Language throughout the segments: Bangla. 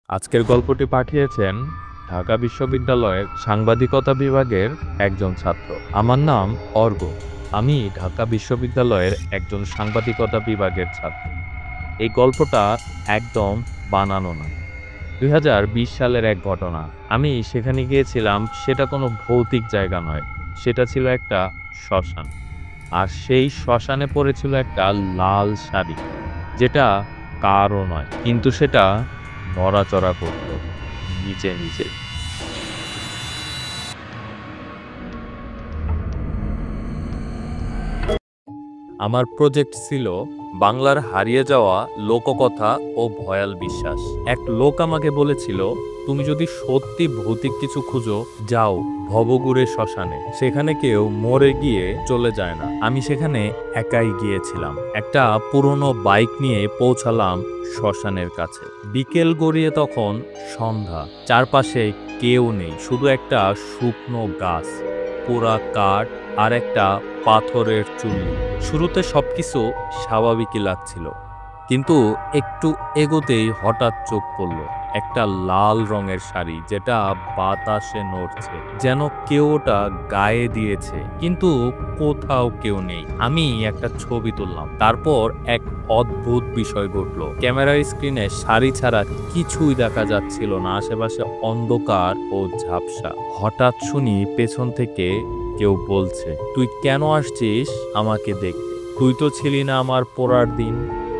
আজকের গল্পটি পাঠিয়েছেন ঢাকা বিশ্ববিদ্যালয়ের সাংবাদিকতা বিভাগের একজন ছাত্র। আমার নাম অর্ঘ। আমি ঢাকা বিশ্ববিদ্যালয়ের একজন সাংবাদিকতা বিভাগের ছাত্র। এই গল্পটা একদম বানানো না। 2020 সালের এক ঘটনা। আমি সেখানে গিয়েছিলাম, সেটা কোনো ভৌতিক জায়গা নয়। সেটা ছিল একটা শ্মশান। আর সেই শ্মশানে পড়েছিল একটা লাল শাড়ি, যেটা কারও নয়, কিন্তু সেটা নড়াচড়া করত নিজে নিজে। আমার প্রজেক্ট ছিল বাংলার হারিয়ে যাওয়া লোককথা ও ভয়াল বিশ্বাস। এক লোক আমাকে বলেছিল, তুমি যদি সত্যি ভৌতিক কিছু খুঁজো, যাও ভবঘুরে শ্মশানে, সেখানে কেউ মরে গিয়ে চলে যায় না। আমি সেখানে একাই গিয়েছিলাম। একটা পুরনো বাইক নিয়ে পৌঁছালাম শ্মশানের কাছে। বিকেল গড়িয়ে তখন সন্ধ্যা। চারপাশে কেউ নেই, শুধু একটা শুকনো গাছ, পোড়া কাঠ আর একটা পাথরের চুল্লি। শুরুতে সবকিছু স্বাভাবিকই লাগছিল, কিন্তু একটু এগোতেই হঠাৎ চোখ পড়ল একটা লাল রঙের শাড়ি, যেটা বাতাসে নড়ছে, যেন কেউ ওটা গায়ে দিয়েছে, কিন্তু কোথাও কেউ নেই। আমি একটা ছবি তুললাম, তারপর এক অদ্ভুত বিষয় ঘটল। ক্যামেরার স্ক্রিনে শাড়ি ছাড়া কিছুই দেখা যাচ্ছিল না, আশেপাশে অন্ধকার ও ঝাপসা। হঠাৎ শুনি পেছন থেকে কেউ বলছে, তুই কেন আসছিস আমাকে দেখতে? তুই তো ছিলি না আমার পড়ার দিন।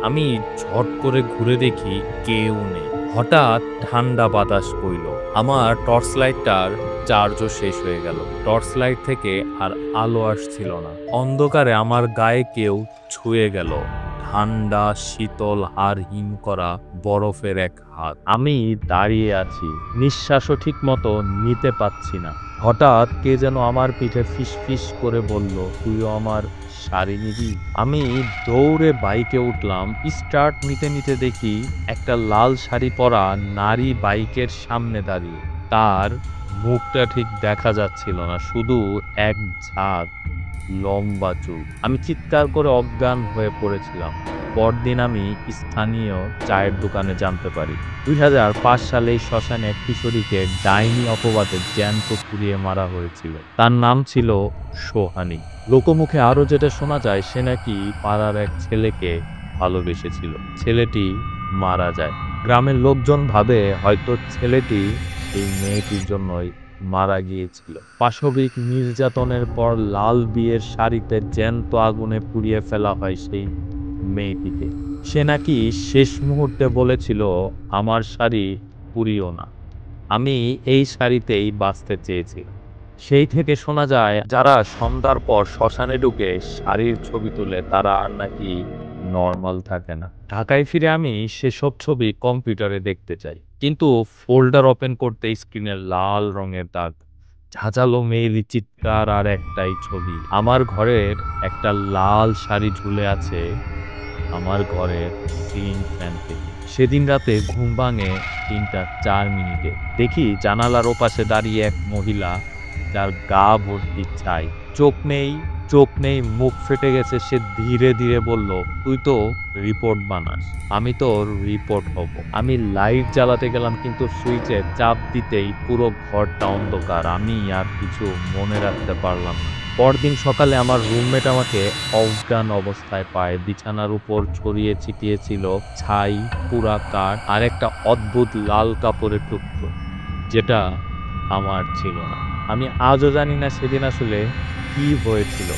আমি ঝট করে ঘুরে দেখি কেউ নেই। হঠাৎ ঠান্ডা বাতাস বইল। আমার টর্চ লাইটটার চার্জও শেষ হয়ে গেল। টর্চ লাইট থেকে আর আলো আসছিল না। অন্ধকারে আমার গায়ে কেউ ছুঁয়ে গেল, ঠান্ডা শীতল আর হিম করা বরফের এক হাত। আমি দাঁড়িয়ে আছি, নিঃশ্বাসও ঠিক মতো নিতে পাচ্ছি না। হঠাৎ কে যেন আমার পিঠে ফিস ফিস করে বলল, তুইও আমার শাড়ি নিবি? আমি দৌড়ে বাইকে উঠলাম। স্টার্ট নিতে নিতে দেখি একটা লাল শাড়ি পরা নারী বাইকের সামনে দাঁড়িয়ে। তার মুখটা ঠিক দেখা যাচ্ছিল না, শুধু এক ঝাঁক লম্বা চুল। আমি চিৎকার করে অজ্ঞান হয়ে পড়েছিলাম। পরদিন আমি স্থানীয় চায়ের দোকানে জানতে পারি 2005 সালে এই শ্মশানে এক কিশোরীকে ডাইনি অপবাদে জ্যান্ত পুড়িয়ে মারা হয়েছিল। তার নাম ছিল সোহানী। লোকমুখে আরো যেটা শোনা যায়, সে নাকি পাড়ার এক ছেলেকে ভালোবেসেছিল। ছেলেটি মারা যায়। গ্রামের লোকজন ভাবে হয়তো ছেলেটি এই মেয়েটির জন্যই মারা গিয়েছিল। পাশবিক নির্যাতনের পর লাল বিয়ের শাড়িতে জ্যান্ত আগুনে পুড়িয়ে ফেলা হয় সেই মেয়েটিকে। সে নাকি শেষ মুহূর্তে বলেছিল, আমার শাড়ি পুড়িও না, আমি এই শাড়িতেই বাঁচতে চেয়েছিলাম। সেই থেকে শোনা যায়, যারা সন্ধ্যার পর শ্মশানে ঢুকে শাড়ির ছবি তুলে, তারা আর নাকি নর্মাল থাকে না। ঢাকায় ফিরে আমি সেসব ছবি কম্পিউটারে দেখতে চাই, কিন্তু ফোল্ডার ওপেন করতে স্ক্রিনে লাল রঙের দাগ, ঝাঁঝালো মেয়েলি চিৎকার আর একটাই ছবি। আমার ঘরের একটা লাল শাড়ি ঝুলে আছে আমার ঘরের সিলিং ফ্যান থেকে। সেদিন রাতে ঘুম ভাঙে 3টা 4 মিনিটে। দেখি জানালার ওপাশে দাঁড়িয়ে এক মহিলা, যার গা ভর্তি ছাই। চোখ নেই, মুখ ফেটে গেছে। সে ধীরে ধীরে বলল, তুই তো রিপোর্ট বানাস, আমি তোর রিপোর্ট হব। আমি লাইট জ্বালাতে গেলাম, কিন্তু সুইচে চাপ দিতেই পুরো ঘরটা অন্ধকার। আমি আর কিছু মনে রাখতে পারলাম না। পরদিন সকালে আমার রুমমেট আমাকে অজ্ঞান অবস্থায় পায়। বিছানার উপর ছড়িয়ে ছিটিয়ে ছিল ছাই, পুরা কাঠ আর একটা অদ্ভুত লাল কাপড়ের টুকরো, যেটা আমার ছিল না। আমি আজও জানি না সেদিন আসলে কি হয়েছিল।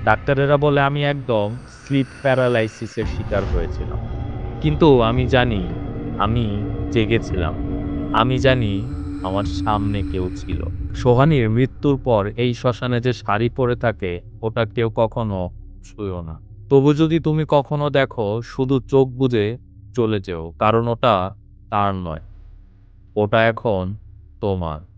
ডাক্তারেরা বলে আমি একদম স্লিপ প্যারালাইসিসের শিকার হয়েছিলাম, কিন্তু আমি জানি আমি জেগেছিলাম। আমি জানি আমার সামনে কেউ ছিল। সোহানীর মৃত্যুর পর এই শ্মশানে যে শাড়ি পরে থাকে, ওটা কেউ কখনো ছুঁয়ো না। তবু যদি তুমি কখনো দেখো, শুধু চোখ বুজে চলে যেও, কারণ ওটা তার নয়, ওটা এখন তোমার।